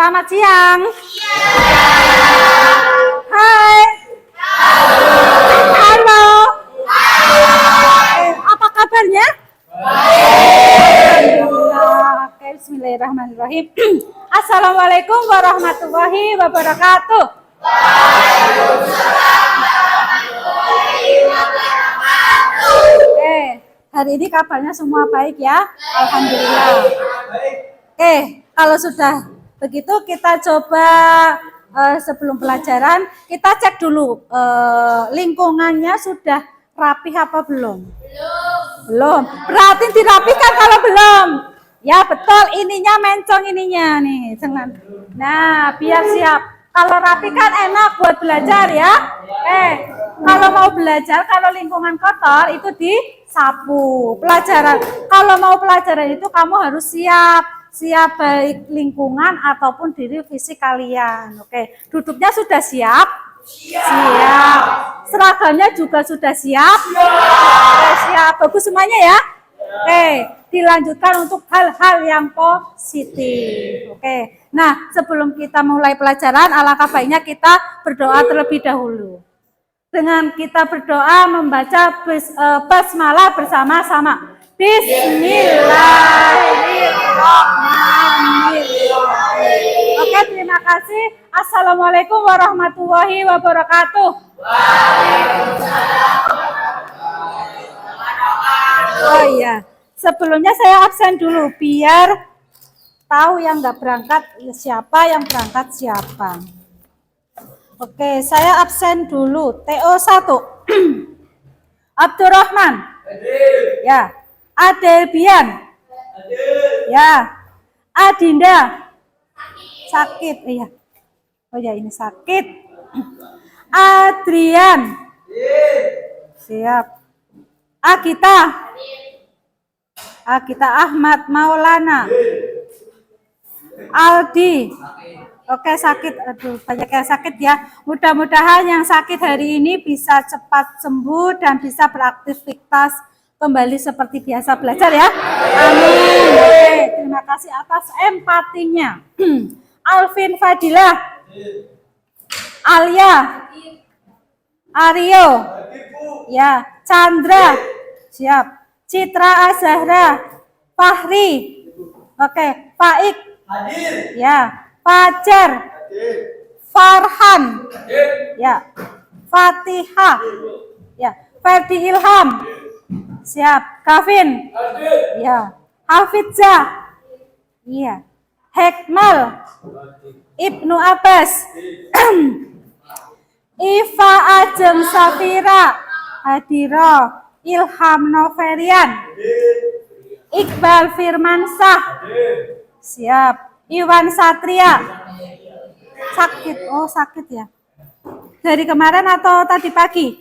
Selamat siang. Hai. Halo. Apa kabarnya? Alhamdulillah. Oke, bismillahirrahmanirrahim. Assalamualaikum warahmatullahi wabarakatuh. Oke, hari ini kabarnya semua baik ya? Alhamdulillah. Oke, kalau sudah begitu kita coba sebelum pelajaran kita cek dulu lingkungannya sudah rapih apa belum? Belum. Berarti dirapikan kalau belum. Ya betul, ininya mencong ininya nih. Nah, biar siap. Kalau rapi kan enak buat belajar ya. Kalau mau belajar, kalau lingkungan kotor itu disapu. Pelajaran. Kalau mau pelajaran itu kamu harus siap baik lingkungan ataupun diri fisik kalian. Oke, duduknya sudah siap? Siap. Seragamnya juga sudah siap? Siap. Bagus semuanya ya? Oke, dilanjutkan untuk hal-hal yang positif. Oke, nah sebelum kita mulai pelajaran, alangkah baiknya kita berdoa terlebih dahulu. Dengan kita berdoa membaca basmalah bersama-sama. Bismillahirrahmanirrahim. Oke, terima kasih. Assalamualaikum warahmatullahi wabarakatuh. Oh iya, sebelumnya saya absen dulu biar tahu yang nggak berangkat siapa, yang berangkat siapa. Oke, saya absen dulu. TO 1 Abdurrahman. Ya. Adelbian. Ya. Adinda. Sakit. Iya. Oh ya, ini sakit. Adrian. Siap. Agita. Agita Ahmad Maulana. Aldi. Oke, sakit. Aduh, banyak yang sakit ya. Mudah-mudahan yang sakit hari ini bisa cepat sembuh dan bisa beraktivitas kembali seperti biasa belajar ya. Amin. Oke, terima kasih atas empatinya. Alvin Fadilah. Alia. Aryo. Ya, Chandra. Siap. Citra Azahra. Fahri. Oke, Faik. Ya. Fajar. Farhan. Ya. Fatihah. Ya. Ferdi Ilham. Siap. Kavin. Ya. Hafizah. Iya. Hekmal. Ibnu Abbas. Iva Ajeng Safira. Hadiro. Ilham Noverian. Iqbal Firmansah. Siap. Iwan Satria. Sakit. Oh, sakit ya. Dari kemarin atau tadi pagi?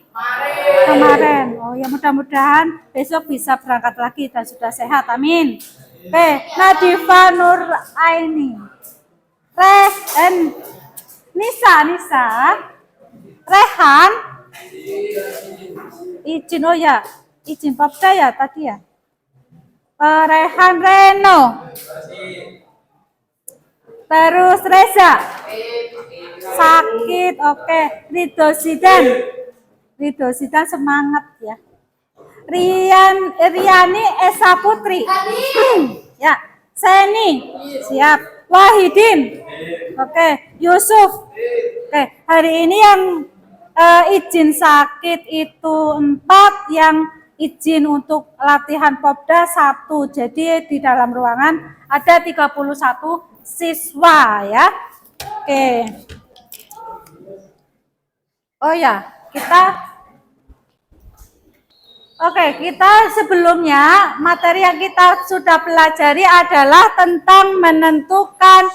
Kemarin. Oh ya, mudah-mudahan besok bisa berangkat lagi dan sudah sehat. Amin. Oke, Nadifa Nur Aini. Nisa. Rehan. Izin, oh ya. Izin Popda ya tadi ya. Rehan Reno. Terus Reza. Sakit, oke. Ridho Zidan semangat ya. Riani Esa Putri. Ya. Seni. Siap. Wahidin. Oke. Yusuf. Oke. Hari ini yang izin sakit itu 4, yang izin untuk latihan Popda 1. Jadi di dalam ruangan ada 31 siswa ya. Oke. Oh ya, kita sebelumnya materi yang kita sudah pelajari adalah tentang menentukan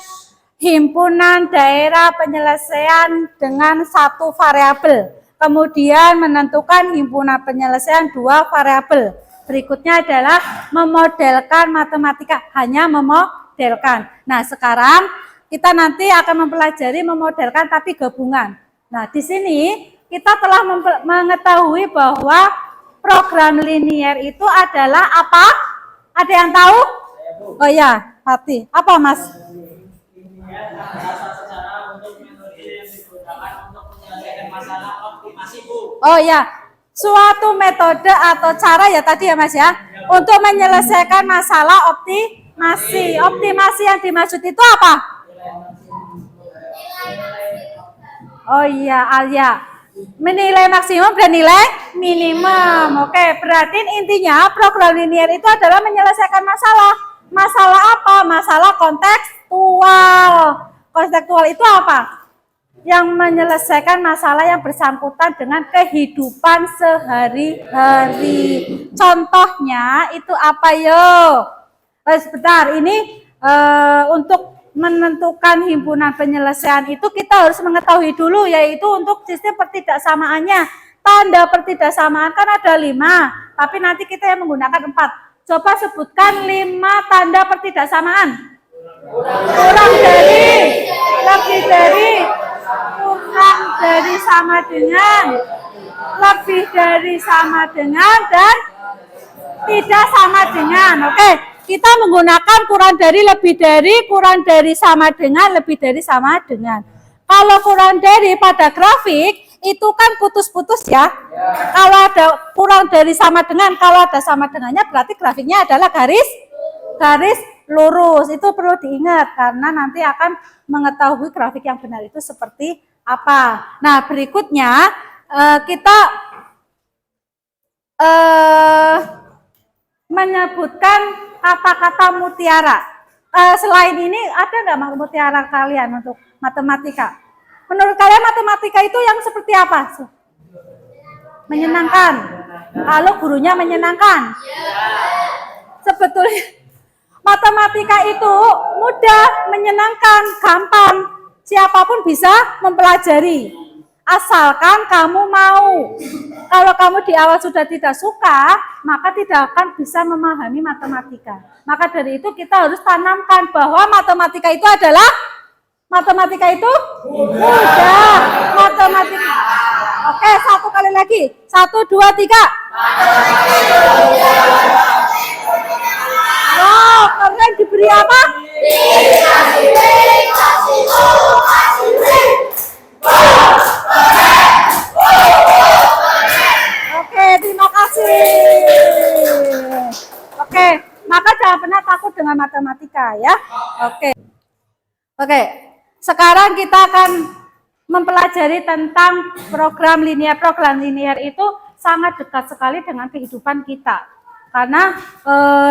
himpunan daerah penyelesaian dengan 1 variabel. Kemudian menentukan himpunan penyelesaian 2 variabel. Berikutnya adalah memodelkan matematika, hanya memodelkan. Nah, sekarang kita nanti akan mempelajari memodelkan tapi gabungan. Nah, di sini kita telah mengetahui bahwa program linier itu adalah apa? Ada yang tahu? Oh ya, Fatih. Apa, Mas? Oh ya, suatu metode atau cara ya tadi ya Mas ya, untuk menyelesaikan masalah optimasi. Optimasi yang dimaksud itu apa? Oh iya, Alia. Menilai maksimum dan nilai minimum. Oke, berarti intinya program linear itu adalah menyelesaikan masalah. Masalah apa? Masalah kontekstual. Kontekstual itu apa? Yang menyelesaikan masalah yang bersangkutan dengan kehidupan sehari-hari. Contohnya itu apa yo? Sebentar, ini untuk menentukan himpunan penyelesaian itu kita harus mengetahui dulu, yaitu untuk sistem pertidaksamaannya. Tanda pertidaksamaan kan ada 5, tapi nanti kita yang menggunakan 4. Coba sebutkan 5 tanda pertidaksamaan. Kurang dari, lebih dari, kurang dari, sama dengan, lebih dari, sama dengan, dan tidak sama dengan. Oke, kita menggunakan kurang dari, lebih dari, kurang dari, sama dengan, lebih dari, sama dengan. Kalau kurang dari pada grafik itu kan putus-putus ya. Kalau ada kurang dari sama dengan, kalau ada sama dengannya berarti grafiknya adalah garis lurus. Itu perlu diingat karena nanti akan mengetahui grafik yang benar itu seperti apa. Nah, berikutnya kita menyebutkan kata-kata mutiara. Selain ini ada nggak mutiara kalian untuk matematika? Menurut kalian matematika itu yang seperti apa? Menyenangkan. Kalau gurunya menyenangkan. Sebetulnya matematika itu mudah, menyenangkan, gampang. Siapapun bisa mempelajari. Asalkan kamu mau. Kalau kamu di awal sudah tidak suka, maka tidak akan bisa memahami matematika. Maka dari itu kita harus tanamkan bahwa matematika itu adalah mudah. Matematika. Oke, 1 kali lagi. 1, 2, 3. Wow, kalian diberi apa? Oke, terima kasih. Oke, maka jangan pernah takut dengan matematika ya. Oke, sekarang kita akan mempelajari tentang program linear. Program linear itu sangat dekat sekali dengan kehidupan kita. Karena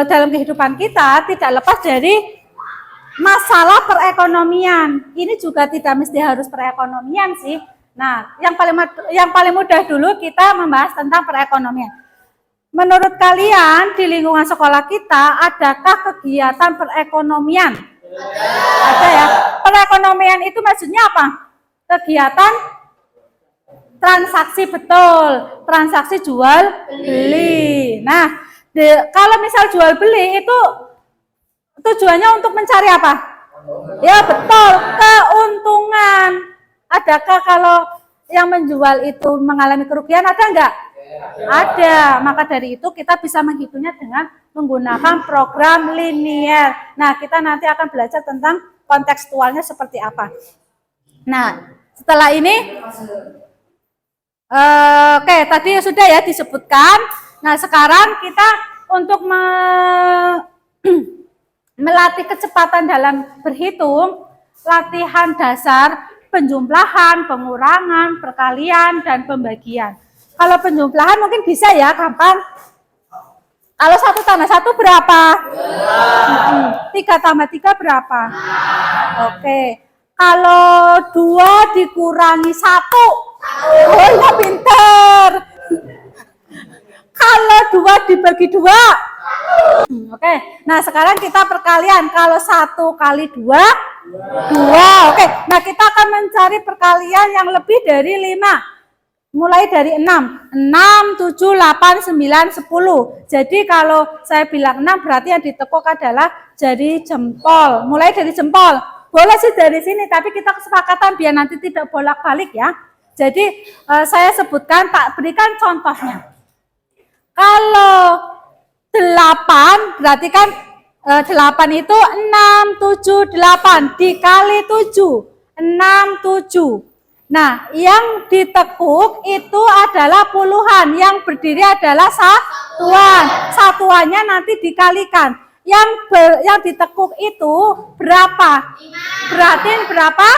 dalam kehidupan kita tidak lepas dari masalah perekonomian. Ini juga tidak mesti harus perekonomian sih. Nah, yang paling mudah dulu kita membahas tentang perekonomian. Menurut kalian di lingkungan sekolah kita adakah kegiatan perekonomian? Ada ya. Perekonomian itu maksudnya apa? Kegiatan transaksi, betul. Transaksi jual beli. Nah, kalau misal jual beli itu tujuannya untuk mencari apa? Ya betul, keuntungan. Adakah kalau yang menjual itu mengalami kerugian? Ada enggak? Ada. Maka dari itu kita bisa menghitungnya dengan menggunakan program linear. Nah, kita nanti akan belajar tentang kontekstualnya seperti apa. Nah, setelah ini, oke, tadi sudah ya disebutkan. Nah, sekarang kita untuk melatih kecepatan dalam berhitung, latihan dasar penjumlahan, pengurangan, perkalian, dan pembagian. Kalau penjumlahan mungkin bisa ya, gampang. Kalau 1 tambah 1 berapa? 3 tambah 3 berapa? Oke. Kalau 2 dikurangi 1, oh ya pinter. Kalau 2 dibagi 2. Oke. Nah, sekarang kita perkalian. Kalau 1 kali 2, 2. Oke. Nah, kita akan mencari perkalian yang lebih dari 5. Mulai dari 6, 7, 8, 9, 10. Jadi kalau saya bilang 6 berarti yang ditekuk adalah jari jempol. Mulai dari jempol. Boleh sih dari sini, tapi kita kesepakatan biar nanti tidak bolak-balik ya. Jadi saya sebutkan, tak berikan contohnya. Kalau 8 berarti kan 8 itu 6, 7, 8 dikali 7, 6, 7. Nah, yang ditekuk itu adalah puluhan, yang berdiri adalah satuan. Satuannya nanti dikalikan. Yang ditekuk itu berapa? Berarti berapa?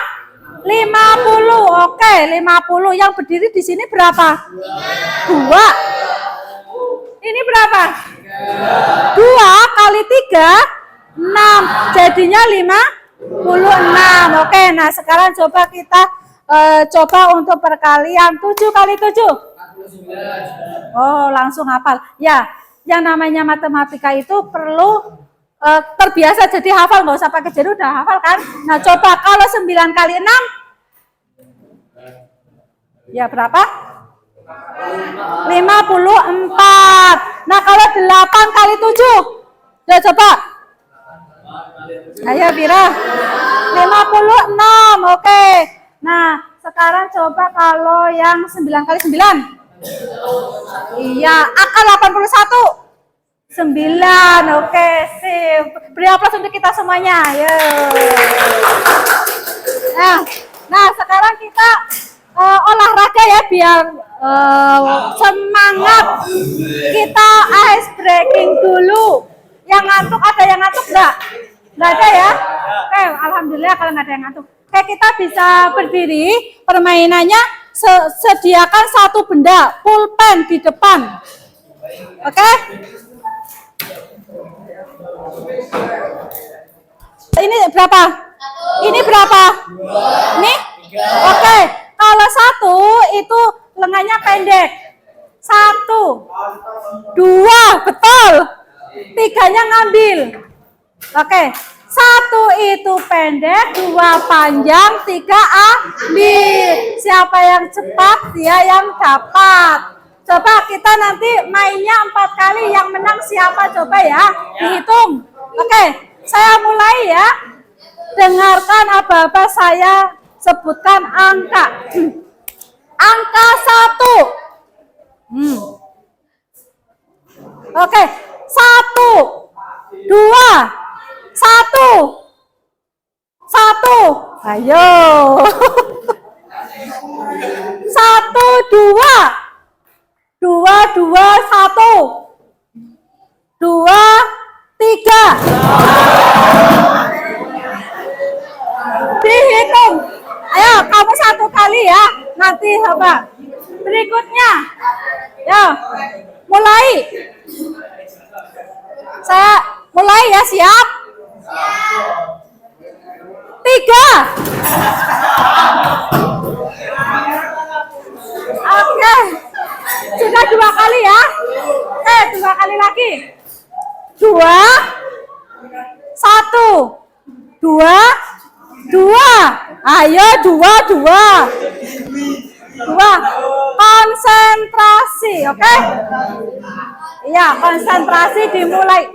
50. Oke, 50. Yang berdiri di sini berapa? 2. Ini berapa? 2 kali 3, 6. Jadinya 56. Oke, nah sekarang coba kita coba untuk perkalian 7 kali 7. Oh, langsung hafal. Ya, yang namanya matematika itu perlu terbiasa jadi hafal, nggak usah pakai jadi udah hafal kan. Nah, coba kalau 9 kali 6 ya berapa? 54. Nah, kalau 8 kali 7 ya coba. Ayo Bira. 56. Oke. Nah, sekarang coba kalau yang 9 kali 9. Iya, akar 81. 9. Oke, sip. Beri aplaus untuk kita semuanya. Yo. Nah, sekarang kita olahraga ya biar semangat. Kita ice breaking dulu. Yang ngantuk, ada yang ngantuk enggak? Enggak ada ya? Oke, alhamdulillah kalau enggak ada yang ngantuk. Oke, kita bisa berdiri. Permainannya sediakan satu benda, pulpen di depan. Oke? Ini berapa? Ini berapa? Ini? Oke. Kalau 1 itu lengannya pendek. 1, 2, betul. 3-nya ngambil. Oke. 1 itu pendek, 2 panjang, 3 ambil. Siapa yang cepat dia yang dapat. Coba kita nanti mainnya 4 kali, yang menang siapa coba ya, dihitung. Oke, saya mulai ya. Dengarkan apa-apa saya sebutkan angka. Angka 1. Oke, 1, 2, 1, 1. Ayo. 1, 2. 2, 2, 1. 2, 3. Dihitung. Ayo, kamu 1 kali ya. Nanti coba. Berikutnya. Ya. Mulai. Saya mulai ya, siap? 3. Oke. Sudah 2 kali ya. 2 kali lagi. 2, 1, 2, 2. Ayo 2, 2. 2. Konsentrasi, oke? Iya, konsentrasi dimulai.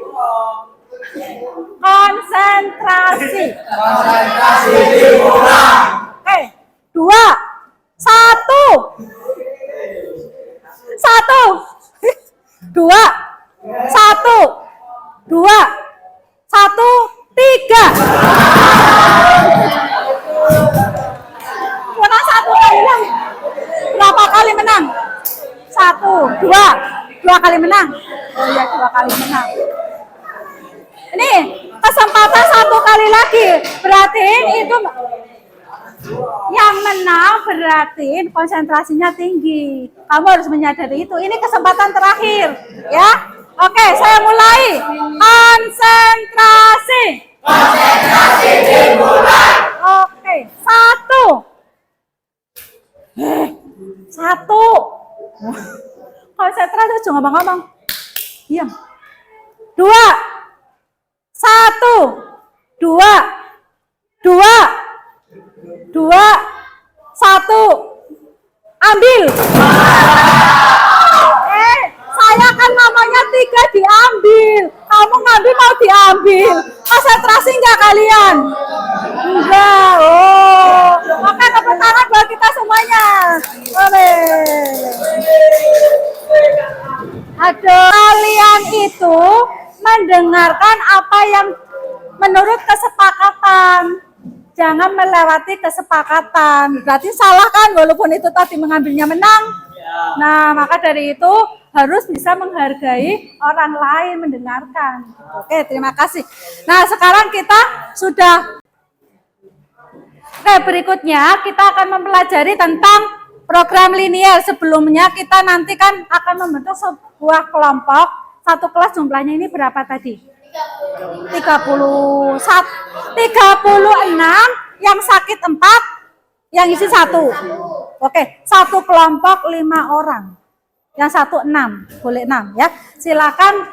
Konsentrasi. Konsentrasi dimulai. Oke, 2, 1. 1, 2, 1, 2, 1, 3. Menang 1 kali lagi. Berapa kali menang? 1, 2 kali menang. Oh iya, 2 kali menang. Ini kesempatan 1 kali lagi. Berarti itu yang menang, berarti konsentrasinya tinggi. Kamu harus menyadari itu. Ini kesempatan terakhir, ya. Oke, saya mulai. Konsentrasi. Konsentrasi dimulai. Oke, 1. 1. Konsentrasi, jangan ngomong-ngomong. Diam. 2, 1, 2, 2, 2, 1. Ambil. Saya kan namanya 3 diambil. Kamu ngambil mau diambil. Konsentrasi enggak kalian? Enggak. Oh. Oke, tepuk tangan buat kita semuanya. Boleh. Aduh, kalian itu mendengarkan apa yang menurut kesepakatan. Jangan melewati kesepakatan. Berarti salah kan, walaupun itu tadi mengambilnya menang. Nah, maka dari itu harus bisa menghargai orang lain, mendengarkan. Oke, terima kasih. Nah, sekarang kita sudah. Oke, berikutnya kita akan mempelajari tentang program linear. Sebelumnya kita nanti kan akan membentuk sebuah kelompok. Satu kelas jumlahnya ini berapa tadi? 36, yang sakit 4, yang isi 1. Oke, satu kelompok 5 orang. Yang satu 6, boleh 6 ya. Silakan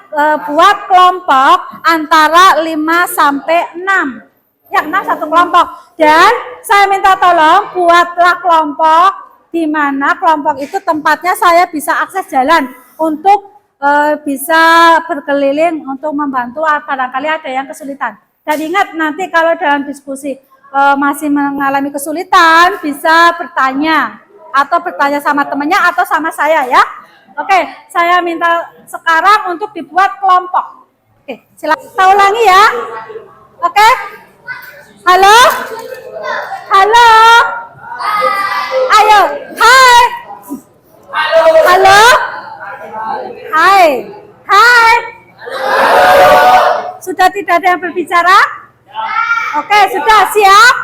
buat kelompok antara 5 sampai 6. Yang 6 satu kelompok. Dan saya minta tolong buatlah kelompok di mana kelompok itu tempatnya saya bisa akses jalan untuk bisa berkeliling untuk membantu barangkali ada yang kesulitan. Dan ingat nanti kalau dalam diskusi masih mengalami kesulitan bisa bertanya atau bertanya sama temannya atau sama saya ya. Oke, saya minta sekarang untuk dibuat kelompok. Oke, silakan saya ulangi ya. Oke. Halo? Halo? Ayo, hai. Halo? Hai. Hai. Sudah tidak ada yang berbicara? Oke, sudah siap?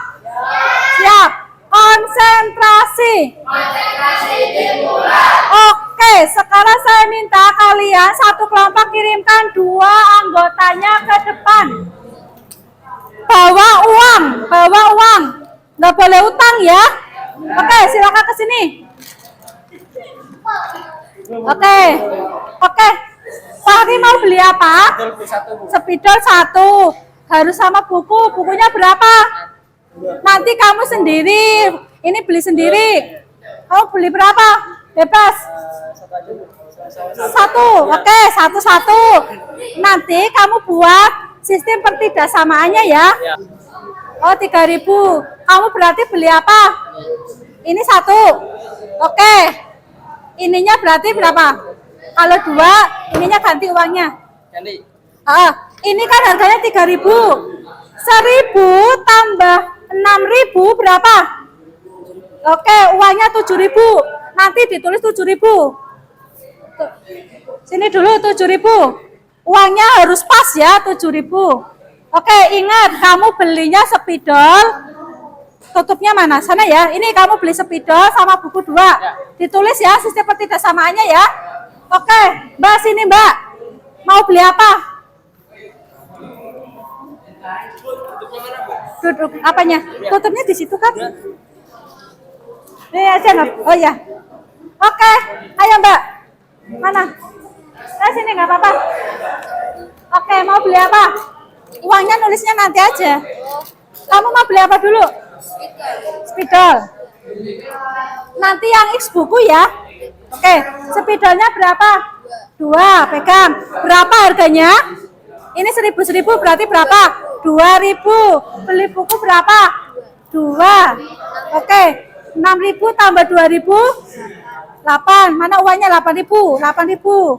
Siap. Konsentrasi. Oke, sekarang saya minta kalian satu kelompok kirimkan 2 anggotanya ke depan. Bawa uang. Nggak boleh utang ya. Oke, silakan ke sini. Oke. Fahri mau beli apa? Spidol 1. Harus sama buku. Bukunya berapa? Nanti kamu sendiri. Ini beli sendiri. Kamu beli berapa? Bebas. 1. Oke, 1. Nanti kamu buat sistem pertidaksamaannya ya. Oh, 3.000. Kamu berarti beli apa? Ini 1. Oke. Ininya berarti berapa? Kalau 2, ininya ganti uangnya. Ganti. Ini kan harganya 3.000. 1.000 tambah 6.000 berapa? Oke, uangnya 7.000. Nanti ditulis 7.000. Sini dulu 7.000. Uangnya harus pas ya, 7.000. Oke, ingat kamu belinya spidol. Tutupnya mana? Sana ya. Ini kamu beli spidol sama buku 2. Ditulis ya sistem pertidaksamaannya ya. Oke, Mbak sini Mbak. Mau beli apa? Duduk apanya? Tutupnya di situ kan? Ini aja nggak? Oh ya. Oke, ayo Mbak. Mana? Sini nggak apa-apa. Oke, mau beli apa? Uangnya nulisnya nanti aja. Kamu mau beli apa dulu? Spidol. Nanti yang X buku ya. Oke, spidolnya berapa? 2, pegang. Berapa harganya? Ini 1.000 berarti berapa? 2.000. Beli buku berapa? 2. Oke, 6.000 tambah 2.000. 8. Mana uangnya? 8.000. 8.000.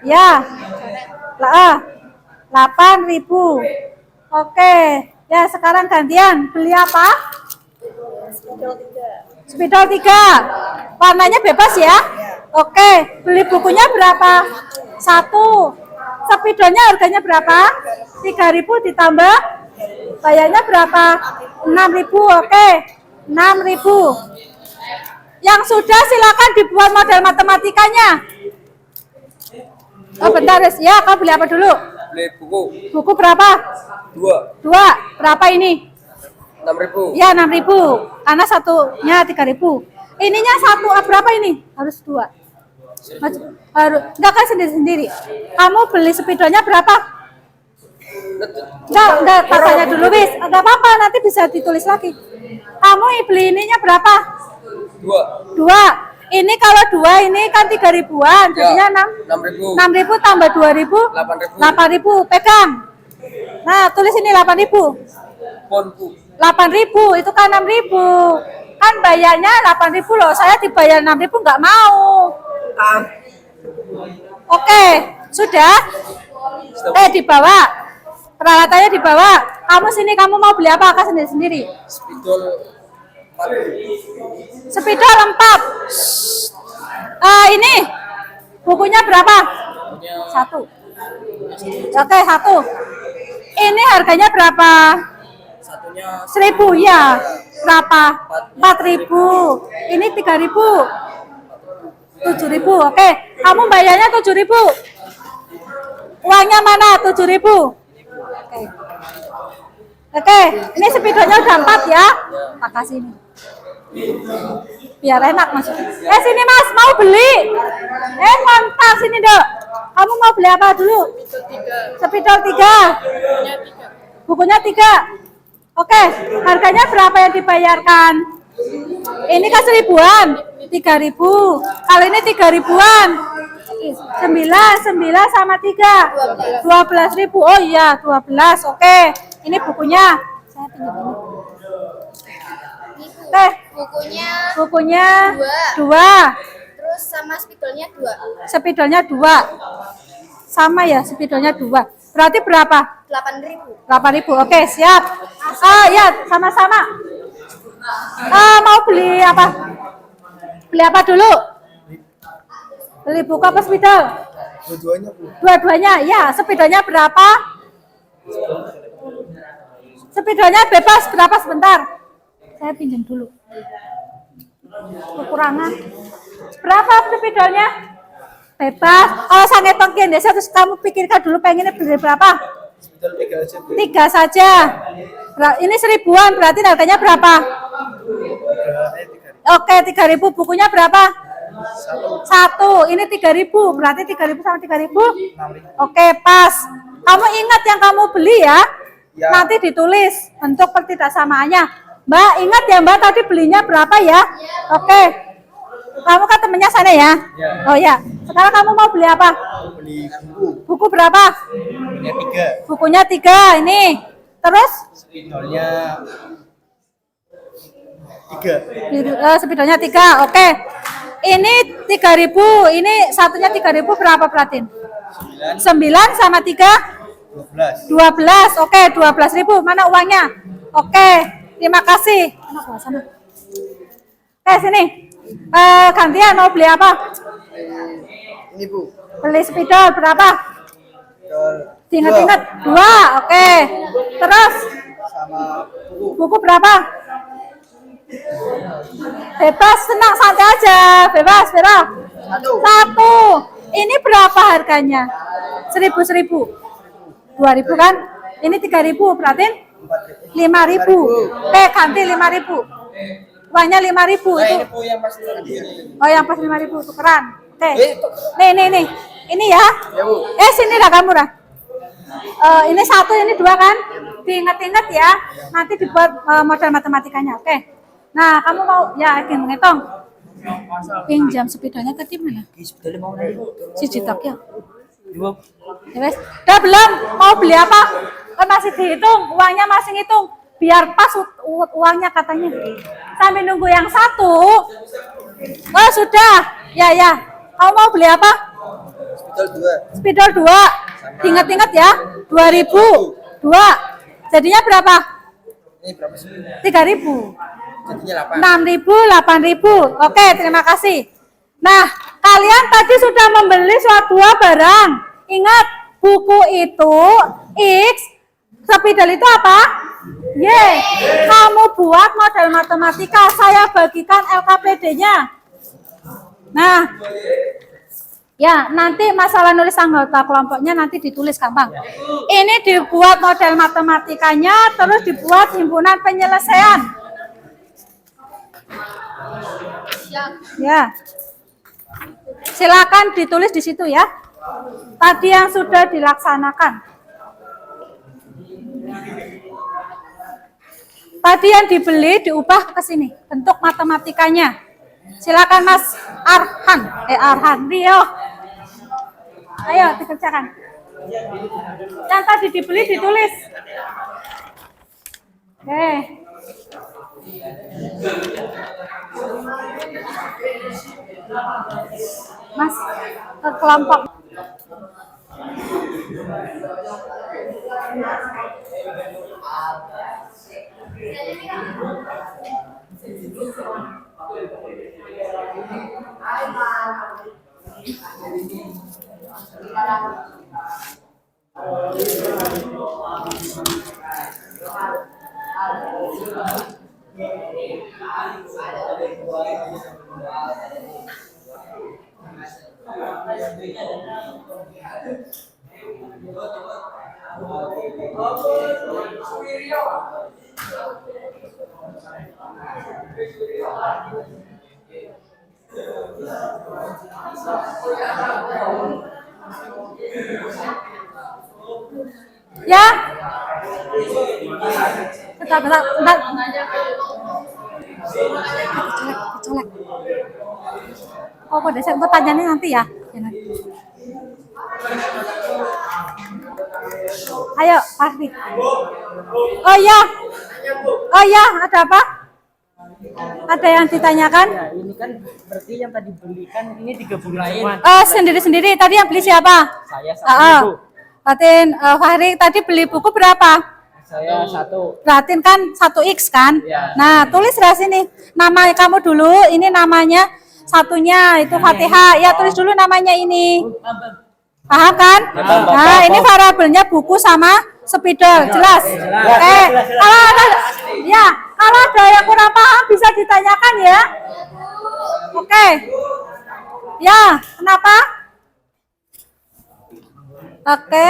Ya. 8.000. Oke. Ya, sekarang gantian. Beli apa? Spidol 3. Warnanya bebas ya? Oke. Beli bukunya berapa? 1. Spidolnya harganya berapa? 3.000 ditambah bayarnya berapa? 6.000. Oke. 6.000. Yang sudah silakan dibuat model matematikanya. Oh bentar ya, kau beli apa dulu? Beli buku. Buku berapa? 2. Berapa ini? 6.000. Ya 6.000. Karena satunya 3.000. Ininya satu berapa ini? Harus 2. Harus enggak kan sendiri-sendiri. Kamu beli spidolnya berapa? Enggak, tanya dulu wis. Enggak apa-apa, nanti bisa ditulis lagi. Kamu beli ininya berapa? 2. Ini kalau 2 ini kan 3.000-an, jadinya 6.000 tambah 2.000 8.000. Pegang. Nah, tulis ini 8.000. 8.000 itu kan 6.000. Kan bayarnya 8.000 loh. Saya dibayar 6.000 nggak mau. Oke, sudah? Dibawa. Peralatannya dibawa. Kamu sini, kamu mau beli apa? Kak sendiri. Spidol 4. Spidol 4. Ini bukunya berapa? Punya 1. Oke, 1. Ini harganya berapa? satunya 1.000 ya. Berapa? 4.000. Ini 3.000. 7.000. Oke, kamu bayarnya 7.000. Uangnya mana? 7.000. Oke. Oke, ini spidolnya udah 4 ya. Makasih ini. Biar enak maksudnya. Sini Mas, mau beli? Kontak sini dok. Kamu mau beli apa dulu? Spidol 3. Bukunya 3. Oke, harganya berapa yang dibayarkan? Ini kan 1.000-an. 3.000. Kalau ini 3.000-an. 9 sama 3. 12.000. Oh iya, 12. Oke. Ini bukunya. Saya pinjam ini. Oke. Bukunya 2. Terus sama spidolnya 2. Spidolnya 2. Sama ya, spidolnya 2. Berarti berapa? 8.000. 8.000. Oke, siap. Ya, sama-sama. Mau beli apa? Beli apa dulu? Beli buku apa spidol? dua-duanya, Bu. Dua-duanya. Ya, spidolnya berapa? Spidolnya bebas berapa sebentar? Saya pinjam dulu. Kekurangan. Berapa spidolnya? Bebas. Kalau saya ngitungin desa terus kamu pikirkan dulu pengennya beli berapa? Spidol 3 aja, Bu. 3 saja. Ini 1.000-an berarti harganya berapa? Oke, 3.000. Bukunya berapa? 1. Ini 3.000. Berarti 3.000 sama 3.000? 6.000. Oke, pas. Kamu ingat yang kamu beli ya? Ya. Nanti ditulis bentuk pertidaksamaannya. Mbak, ingat ya Mbak tadi belinya berapa ya? Oke. Kamu kan temennya sana ya? Oh ya. Sekarang kamu mau beli apa? Beli buku. Buku berapa? Punya 3. Bukunya 3. Ini. Terus? Spidolnya 3. Spidolnya 3. Oke. Ini 3.000. Ini satunya 3.000 berapa berarti? 9 sama 3? 12. Oke, 12.000. Mana uangnya? Oke, terima kasih. Mana uang sana? Sini. Gantian mau beli apa? Ini, Bu. Beli spidol berapa? Spidol Ingat-ingat 2. Oke. Terus sama buku. buku berapa? Bebas, tenang, santai aja. Bebas. 1. Ini berapa harganya? 1.000. 2.000 kan? Ini 3.000 berarti 5.000. Oke, ganti 5.000. Uangnya 5.000 itu. Ini, Bu, yang pasti tadi ini. Oh, yang pas 5.000 tukeran. Oke. Nih. Ini ya. Ya, Bu. Sini lah kamu lah. Ini 1, ini 2 kan? Diingat-ingat ya. Nanti dibuat model matematikanya. Oke. Nah, kamu mau ya menghitung. Pinjam spidolnya tadi mana? Spidolnya mau nanti, Bu. Si Citok ya. Dua. Ya wes. Udah belum? Mau beli apa? Kan masih dihitung, uangnya masih ngitung. Biar pas uangnya katanya. Sambil nunggu yang 1. Oh, sudah. Ya. Kamu mau beli apa? Spidol 2. Spidol 2. Ingat-ingat ya. 2.000. 2. Jadinya berapa? Ini berapa sih? 3.000. Jadinya 8. 6.000, 8.000. Oke, terima kasih. Nah, kalian tadi sudah membeli suatu barang. Ingat, buku itu X, spidol itu apa? Y. Kamu buat model matematika, saya bagikan LKPD-nya. Nah, ya nanti masalah nulis anggota kelompoknya nanti ditulis gampang. Ini dibuat model matematikanya, terus dibuat himpunan penyelesaian. Ya. Silakan ditulis di situ ya. Tadi yang sudah dilaksanakan. Tadi yang dibeli diubah ke sini bentuk matematikanya. Silakan Mas Arhan. Rio. Ayo dikerjakan. Yang tadi dibeli ditulis. Oke. Mas, ke kelompok. Ya. Bentar. Kecolek. Oh, pada saya tanyanya nanti ya. Ayo, Fahri. Oh ya, ada apa? Ada yang ditanyakan? Ya, ini kan berarti yang tadi belikan ini digabung lain. Sendiri-sendiri. Tadi yang beli siapa? Saya satu. Berarti Fahri tadi beli buku berapa? Saya satu. Berarti kan 1X kan? Ya. Nah, tulis di sini. Nama kamu dulu, ini namanya satunya itu Fatihah. Ya, tulis dulu namanya ini. Paham kan? Nah, ini variabelnya buku sama spidol. Jelas? Kalau ada yang kurang paham bisa ditanyakan ya. Oke. Ya, kenapa? Oke.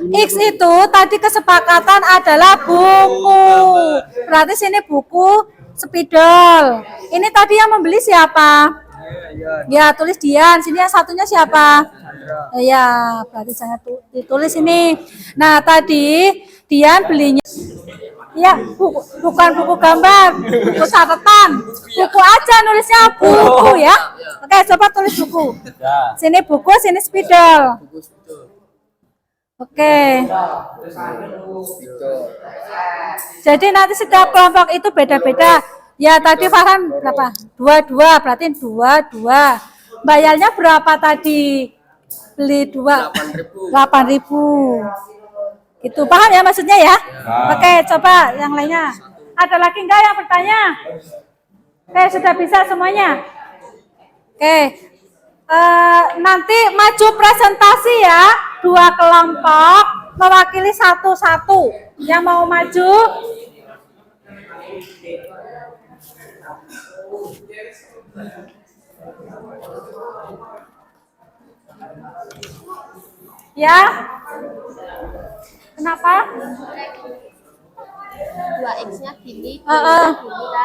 X itu tadi kesepakatan adalah buku. Berarti sini buku spidol. Ini tadi yang membeli siapa? Ya, tulis Dian. Sini yang satunya siapa? Ya, berarti saya ditulis ini. Nah, tadi Dian belinya ya, bukan buku gambar, buku catatan. Buku aja nulisnya buku ya. Oke, coba tulis buku. Sini buku, sini spidol. Oke. Jadi nanti setiap kelompok itu beda-beda. Ya tadi Farhan berapa? 22, berarti 22. Bayarnya berapa tadi? Beli 8.000. Itu paham ya maksudnya ya? Oke, coba yang lainnya. Ada lagi enggak yang bertanya? Oke, sudah bisa semuanya. Oke. Nanti maju presentasi ya. 2 kelompok mewakili satu-satu. Yang mau maju? Ya. Kenapa? 2X-nya gini,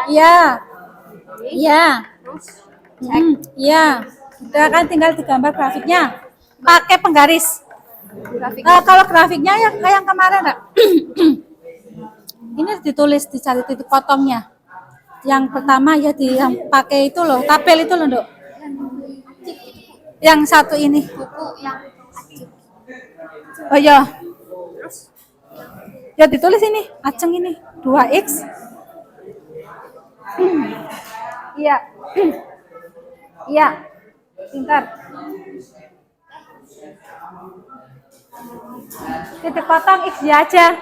Iya. Iya. Iya. Kita kan tinggal digambar grafiknya. Pakai penggaris. Kalau grafiknya ya kayak yang kemarin enggak? Ini ditulis, dicari titik potongnya. Yang pertama ya yang pakai itu loh, tabel itu loh, Nduk. Yang satu ini. buku yang Oh ya. Ya ditulis ini, aceng ini 2X. Iya. Iya. Pintar. Titik potong XY aja.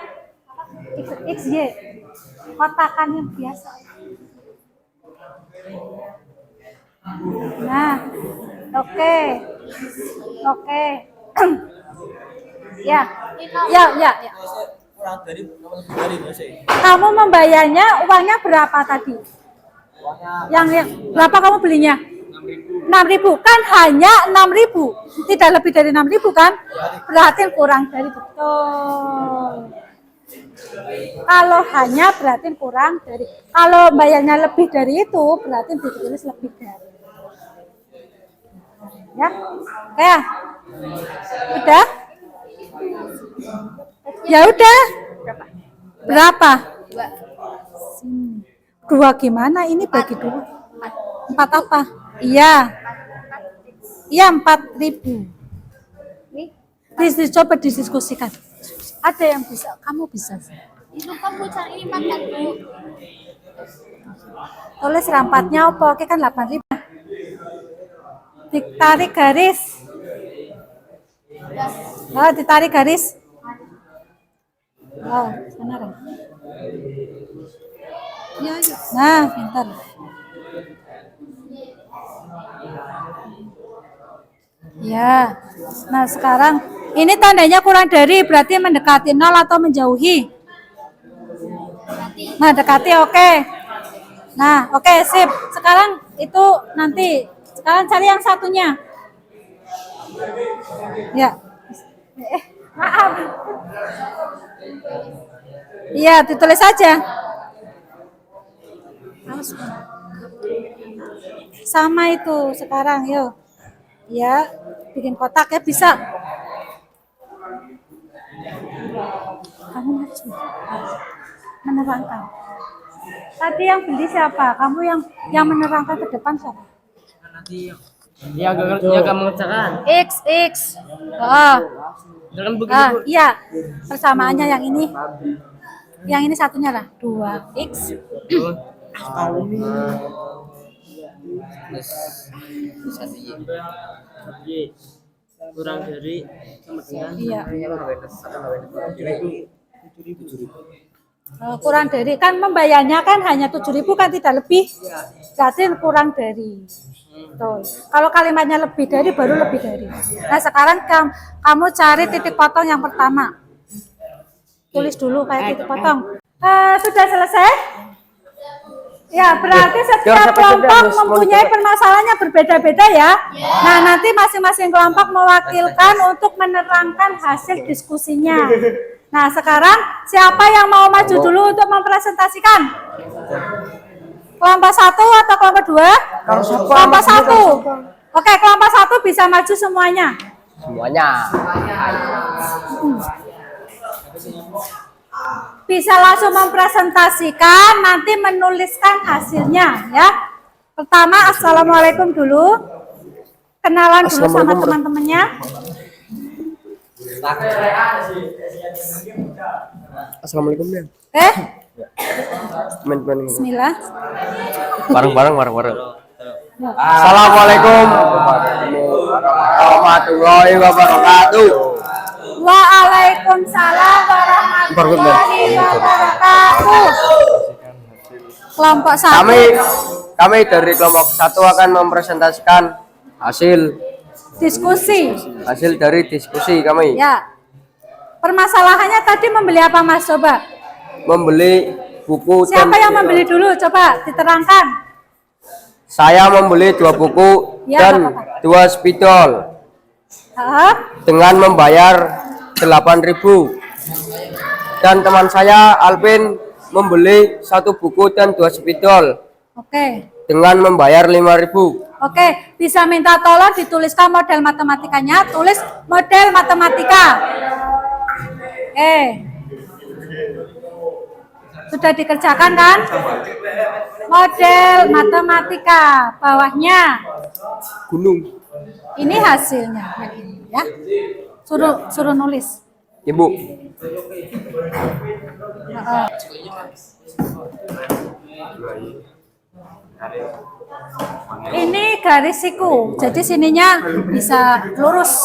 XY. Kotakan yang biasa. Nah. Oke. Ya. Kurang dari Kamu membayarnya uangnya berapa tadi? Yang berapa kamu belinya? 6.000. Kan hanya 6.000. Tidak lebih dari 6.000 kan? Berarti kurang dari betul. Kalau hanya berarti kurang dari. Kalau bayarnya lebih dari itu berarti ditulis lebih dari. Ya. Ya. Udah? Ya udah. Berapa? 2 gimana? Ini bagi 2. 4 apa? Iya. Iya 4.000. Coba didiskusikan. Ada yang bisa, kamu bisa. itu kamu cari 4.000. Tulis rampatnya apa? Oke kan 8.000. Ditarik garis. Oh, ditarik garis. Oh, benar. Ya. Nah, pintar. Ya. Nah, sekarang ini tandanya kurang dari, berarti mendekati 0 atau menjauhi. Nah, dekati, oke. Nah, oke, sip. Sekarang itu nanti. Sekarang cari yang satunya. Ya. Maaf. Iya, ditulis saja. Sama itu sekarang, yuk. Ya, bikin kotak ya bisa. Kamu maju. Menerangkan. Tadi yang beli siapa? Kamu yang menerangkan ke depan siapa? Ya agak mengerjakan. X. Oh. Jangan begitu. Iya. Persamaannya yang ini. Yang ini satunya lah. 2x. Plus satu Y. Y kurang dari sama dengan Iya. Ini apa minus? Satu minus 7.000. Kurang dari kan membayarnya kan hanya 7.000 kan tidak lebih. Berarti kurang dari. Tuh. Kalau kalimatnya lebih dari baru lebih dari. Nah, sekarang kamu cari titik potong yang pertama. Tulis dulu kayak titik potong. Sudah selesai? Ya, berarti setiap kelompok mempunyai permasalahannya berbeda-beda ya. Nah, nanti masing-masing kelompok mewakilkan untuk menerangkan hasil diskusinya. Nah, sekarang siapa yang mau maju dulu untuk mempresentasikan? Kelompok 1 atau kelompok 2? Kelompok 1. Oke, kelompok 1 bisa maju semuanya. semuanya. Bisa langsung mempresentasikan, nanti menuliskan hasilnya ya. Pertama, assalamualaikum dulu. Kenalan dulu sama teman-temannya. Assalamualaikum ya. Teman-teman. Bismillah. Bareng-bareng. Assalamualaikum warahmatullahi wabarakatuh. Waalaikumsalam warahmatullahi wabarakatuh. Kelompok 1 Kami dari kelompok 1 akan mempresentasikan hasil dari diskusi kami. Ya. Permasalahannya tadi membeli apa Mas? Coba. Membeli buku. Siapa yang membeli dulu? Coba diterangkan. Saya membeli 2 buku Ya, dan apa-apa. 2 spidol dengan membayar 8.000. Dan teman saya Alvin membeli 1 buku dan 2 spidol Oke. dengan membayar 5.000. Oke, bisa minta tolong dituliskan model matematikanya. Tulis model matematika. Sudah dikerjakan kan? Model matematika. Bawahnya. Gunung. Ini hasilnya. Yang ini, ya. Suruh nulis. Ibu. Ini garis siku. Jadi sininya bisa lurus.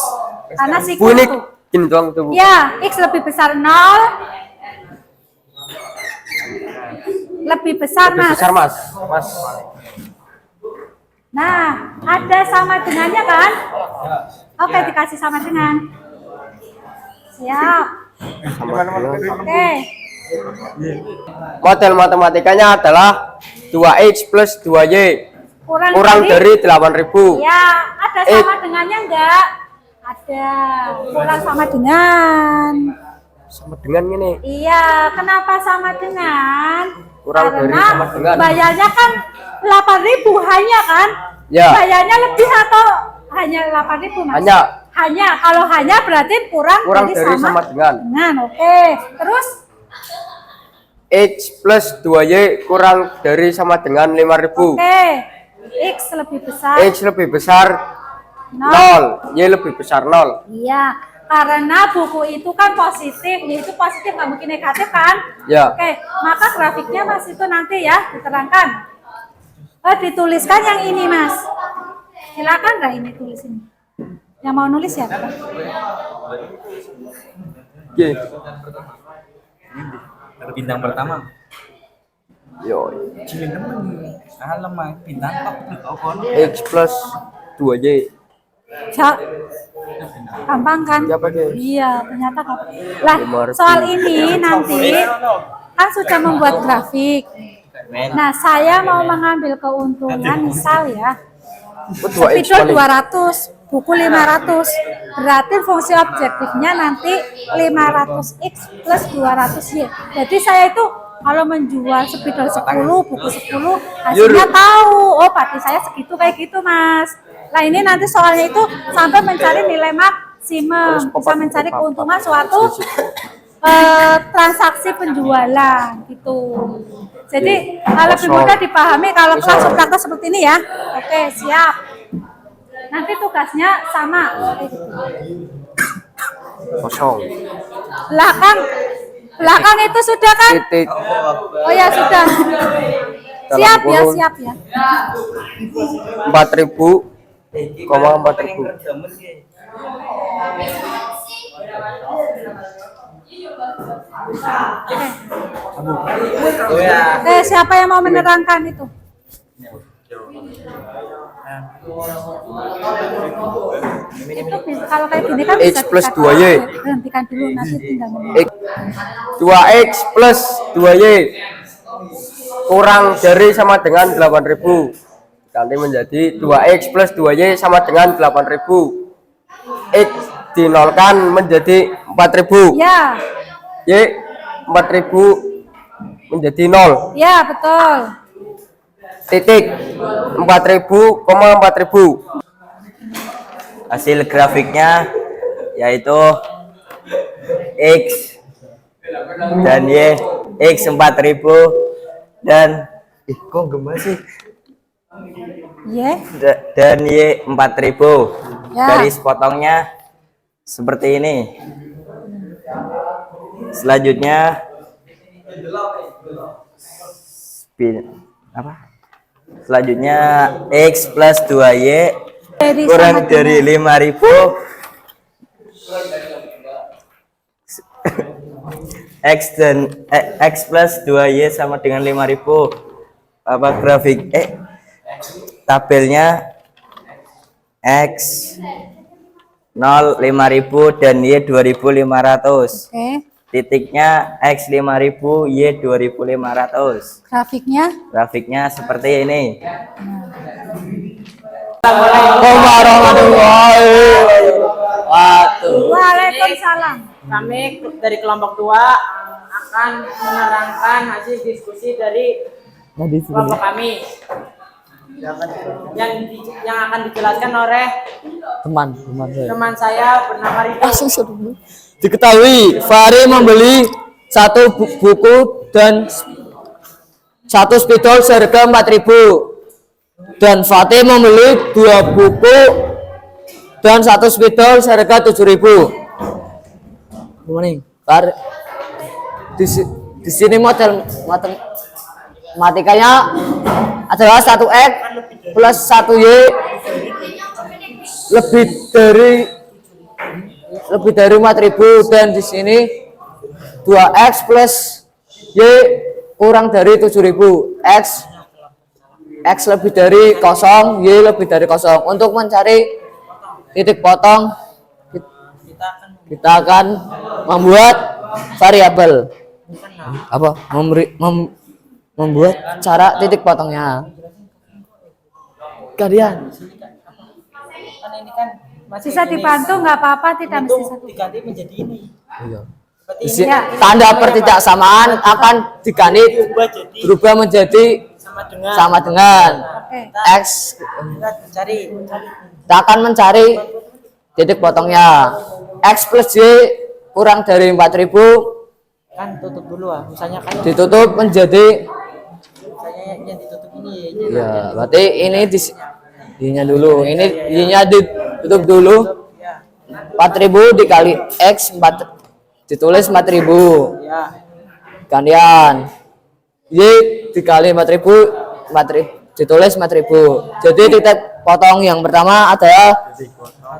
Karena siku. Bu ini itu. gini doang tuh, Bu. Ya, X lebih besar 0. Lebih besar, Lebih Mas. besar, Mas. Mas. Nah, ada sama dengannya kan? Oke, dikasih sama dengan. Siap. Oke. Model matematikanya adalah 2x plus 2y kurang dari 8.000. Ya, ada sama dengannya enggak? Ada. Kurang sama dengan. Sama dengan ini. Iya, kenapa sama dengan? Kurang dari Karena sama dengan. bayarnya kan 8.000 hanya kan? Ya. Bayarnya lebih atau hanya 8.000 Mas? Hanya. Kalau hanya berarti kurang dari sama dengan. Oke. Terus X plus 2y kurang dari sama dengan 5.000. oke. X lebih besar X lebih besar 0, Y lebih besar 0. Iya, karena buku itu kan positif, yaitu positif nggak mungkin negatif kan? Ya. Oke, maka grafiknya Mas itu nanti ya diterangkan. Dituliskan yang ini Mas. Silakan dah ini tulis ini. Yang mau nulis ya? Y. Bintang pertama. Yo. Kalem mah bintang kok. X plus 2y. Gampang kan? Ya, pakai. Iya, ternyata gampang. Lah, 5.000. soal ini nanti kan sudah membuat grafik. Nah, saya mau mengambil keuntungan misal ya. Spidol 200, buku 500. Berarti fungsi objektifnya nanti 500x plus 200y. Jadi saya itu kalau menjual spidol 10, buku 10, hasilnya tahu. Oh, berarti saya segitu kayak gitu, Mas. Nah, ini nanti soalnya itu sampai mencari nilai maksimum, bisa mencari keuntungan suatu transaksi penjualan gitu. Jadi lebih mudah dipahami kalau langsung praktek seperti ini ya. Oke, siap. Nanti tugasnya sama. Kosong. Belakang itu sudah kan? Titik. Oh ya sudah. Siap ya, siap ya. 4.000, 4.000. Siapa yang mau menerangkan itu? Itu kalau kayak gini kan X bisa plus kita 2Y. hentikan dulu nanti tinggal X 2x plus 2y kurang dari sama dengan 8.000 nanti menjadi 2x plus 2y sama dengan 8.000. X dinolkan menjadi 4.000. Ya. Y 4.000 menjadi 0. Ya, betul. Titik 4.000, 4.000. Hasil grafiknya yaitu X dan Y. X 4.000 dan kok gemes sih? Dan Y 4.000. Ya. Garis potongnya seperti ini. Selanjutnya Selanjutnya X plus 2Y kurang dari 5.000. X plus 2Y sama dengan 5.000. Apa grafik tabelnya X 0 5.000 dan Y 2.500. Oke. Titiknya X 5.000, Y 2.500. Grafiknya seperti ini. Waalaikumsalam. Kami dari kelompok 2 akan menerangkan hasil diskusi dari kelompok kami yang akan dijelaskan oleh teman saya bernama Rido. Diketahui Fahri membeli satu buku dan satu spidol seharga 4.000 dan Fatih membeli 2 buku dan satu spidol seharga 7.000. Fahri di sini model matematikanya adalah 1x plus 1y lebih dari 4.000 dan di sini 2x plus y kurang dari 7.000. X lebih dari 0, y lebih dari 0. Untuk mencari titik potong kita akan membuat variabel membuat cara titik potongnya. Kalian Bisa dibantu nggak apa-apa, tidak mesti satu. Diganti menjadi ini. Di sini, tanda pertidaksamaan akan diganti berubah menjadi sama dengan X. Kita akan mencari titik potongnya. X plus Y kurang dari 4.000 Kan tutup dulu misalnya kan ditutup menjadi yang ditutup ini ya, berarti ini Y-nya dulu. Ini Y-nya ditutup dulu. 4.000 dikali X 4 ditulis 4.000. ya. Gantian Y dikali 4.000 ditulis 4.000. Jadi titik potong yang pertama adalah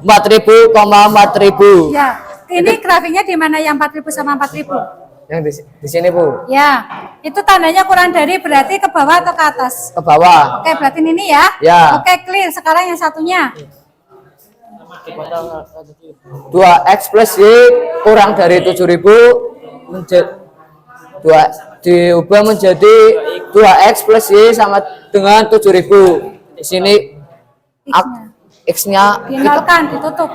4.000, 4.000. Ya, ini grafiknya di mana yang 4.000 sama 4.000? Yang di sini, Bu. Ya, itu tandanya kurang dari berarti ke bawah atau ke atas? Ke bawah. Oke, berarti ini ya? Ya. Oke, clear. Sekarang yang satunya. 2x plus Y kurang dari 7.000 menjadi 2 diubah menjadi 2x plus y sama dengan 7.000. Di sini x-nya Dinolkan, ditutup.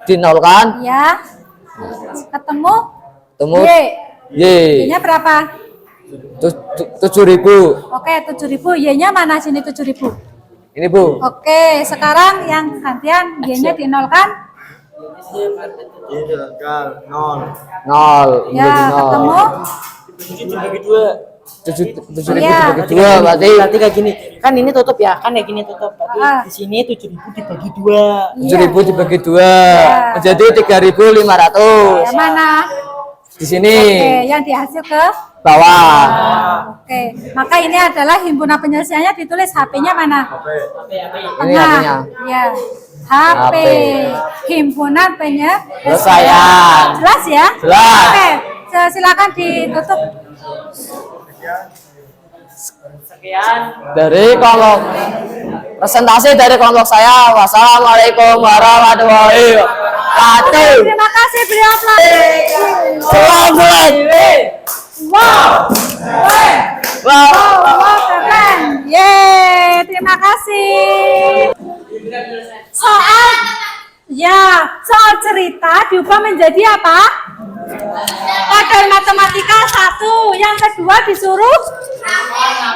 dinolkan, Ya. Ketemu temu Y. y Y-nya berapa? 7.000. Oke, 7.000. Y-nya mana sini 7.000? Ini Bu. Oke, sekarang yang gantian Y-nya dinolkan. Nol. 0 Ya, menjadi 0. ketemu. 7.000 Iya. dibagi 2 berarti Berarti kayak gini. Kan ini tutup ya, kan kayak gini tutup. Berarti Ah. di sini 7.000 dibagi 2. 7.000 dibagi 2 Iya. menjadi 3.500. Yang mana? Di sini Oke, yang dihasil ke bawah. Oke, maka ini adalah himpunan penyelesaiannya, ditulis HP-nya mana? Ini Tengah. HP-nya. Ya. HP. HP. Himpunan Penyelesaian. Jelas ya? Jelas. Oke, silakan ditutup. Sekian. Dari kelompok presentasi dari kelompok saya. Wassalamualaikum warahmatullahi wabarakatuh. Terima kasih, beri aplaus. Selamat. Wow. Wow. Wow, keren. Yeay, terima kasih. Soal cerita diubah menjadi apa? Model matematika 1. Yang kedua disuruh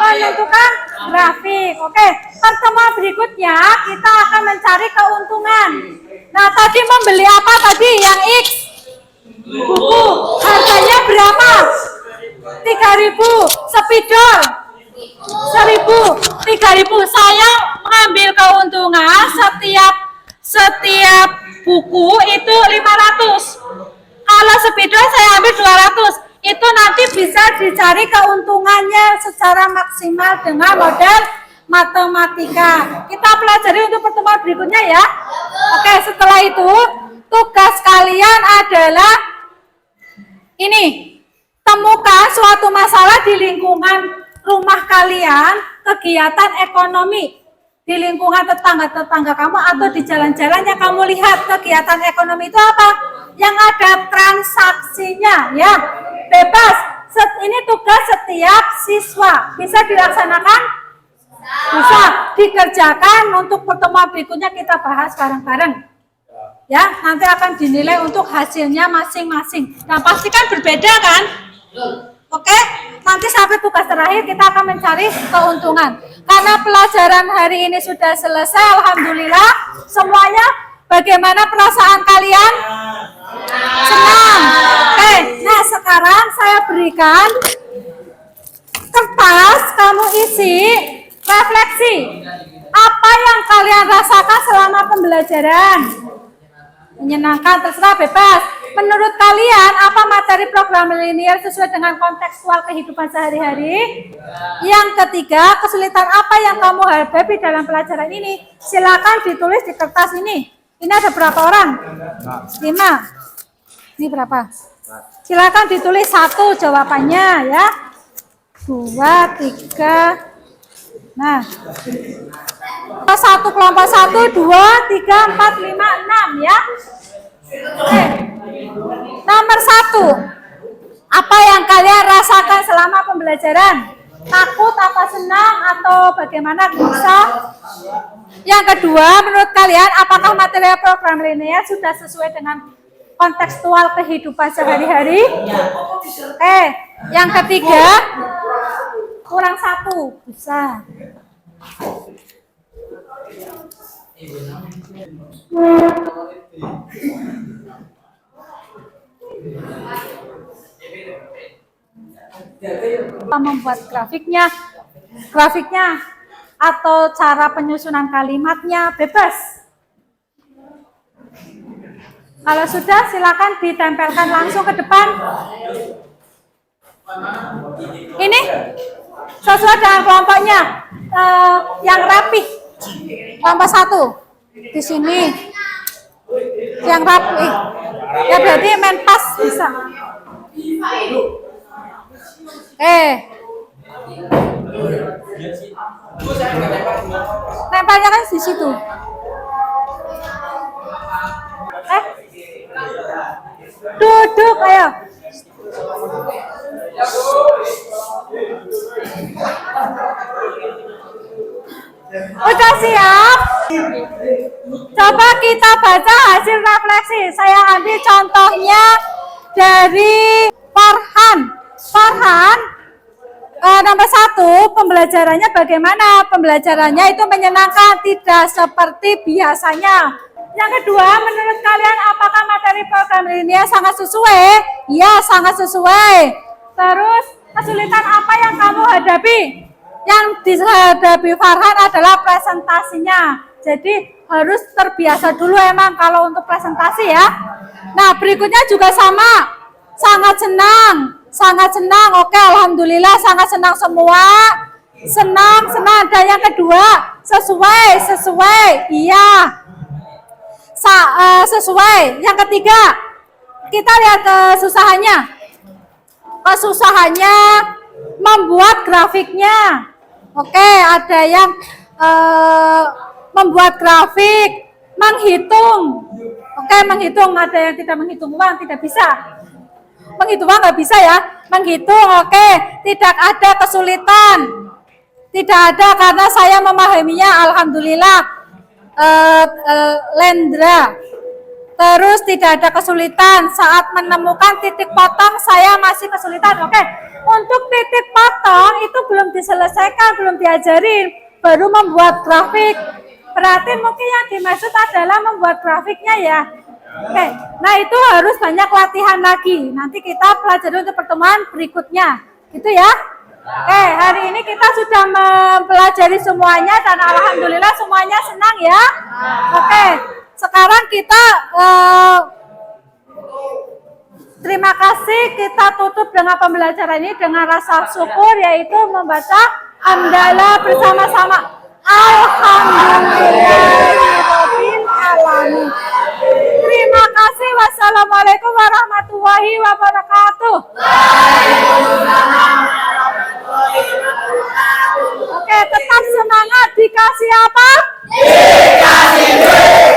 menentukan grafik. Oke, pertemuan berikutnya kita akan mencari keuntungan. Nah, tadi membeli apa tadi? Yang X. Buku. Harganya berapa? 3.000. Spidol 1.000. 3.000. Saya mengambil keuntungan setiap buku itu 500. Kalau spidol saya ambil 200. Itu nanti bisa dicari keuntungannya secara maksimal dengan model matematika. Kita pelajari untuk pertemuan berikutnya ya. Oke, setelah itu tugas kalian adalah ini. Temukan suatu masalah di lingkungan rumah kalian, kegiatan ekonomi di lingkungan tetangga-tetangga kamu atau di jalan-jalan yang kamu lihat. Kegiatan ekonomi itu apa? Yang ada transaksinya ya. Bebas. Ini tugas setiap siswa. Bisa dilaksanakan? Bisa dikerjakan. Untuk pertemuan berikutnya kita bahas bareng-bareng. Ya, nanti akan dinilai untuk hasilnya masing-masing. Nah, pastikan berbeda kan? Oke, nanti sampai tugas terakhir kita akan mencari keuntungan. Karena pelajaran hari ini sudah selesai, alhamdulillah. Semuanya, bagaimana perasaan kalian? Senang. Oke, nah sekarang saya berikan kertas, kamu isi refleksi. Apa yang kalian rasakan selama pembelajaran? Menyenangkan, terserah, bebas. Menurut kalian, apa materi program linear sesuai dengan kontekstual kehidupan sehari-hari? Yang ketiga, kesulitan apa yang kamu hadapi dalam pelajaran ini? Silakan ditulis di kertas ini. Ini ada berapa orang? 5. Ini berapa? Silakan ditulis 1 jawabannya ya. 2, 3. Nah, kelompok 1, 2, 3, 4, 5, 6 ya. Oke. Nomor 1. Apa yang kalian rasakan selama pembelajaran? Takut apa senang atau bagaimana bisa? Yang kedua, menurut kalian apakah materi program linear sudah sesuai dengan kontekstual kehidupan sehari-hari? Yang ketiga, kurang 1 bisa. Kita membuat grafiknya atau cara penyusunan kalimatnya bebas. Kalau sudah, silakan ditempelkan langsung ke depan. Ini sesuai dengan kelompoknya, yang rapi. Kelompok 1 di sini, yang rapi. Ya berarti main pas bisa. Nempelnya kan di situ. Duduk, ayo. Udah siap? Coba kita baca hasil refleksi. Saya ambil contohnya dari Farhan. Farhan, nomor 1, pembelajarannya bagaimana? Pembelajarannya itu menyenangkan, tidak seperti biasanya. Yang kedua, menurut kalian apakah materi program ini sangat sesuai? Ya, sangat sesuai. Terus, kesulitan apa yang kamu hadapi? Yang dihadapi Farhan adalah presentasinya. Jadi harus terbiasa dulu emang kalau untuk presentasi ya. Nah, berikutnya juga sama. Sangat senang. Oke, alhamdulillah sangat senang semua. Senang. Dan yang kedua, sesuai. Iya. Sesuai. Yang ketiga, kita lihat kesusahannya membuat grafiknya. Oke, ada yang membuat grafik, menghitung. Oke, menghitung. Ada yang tidak menghitung uang, tidak bisa. Menghitung uang nggak bisa ya. Menghitung, oke. Tidak ada kesulitan. Tidak ada karena saya memahaminya, alhamdulillah. Lendra. Terus tidak ada kesulitan saat menemukan titik potong, saya masih kesulitan. Oke, untuk titik potong itu belum diselesaikan, belum diajarin, baru membuat grafik. Berarti mungkin yang dimaksud adalah membuat grafiknya ya. Oke, nah itu harus banyak latihan lagi. Nanti kita pelajari untuk pertemuan berikutnya, gitu ya. Oke, hari ini kita sudah mempelajari semuanya dan alhamdulillah semuanya senang ya. Oke, sekarang kita terima kasih, kita tutup dengan pembelajaran ini dengan rasa syukur, yaitu membaca hamdalah bersama-sama. Alhamdulillahirabbil alamin. Terima kasih. Wassalamualaikum warahmatullahi wabarakatuh. Oke, tetap semangat. Dikasih apa? Dikasih duit.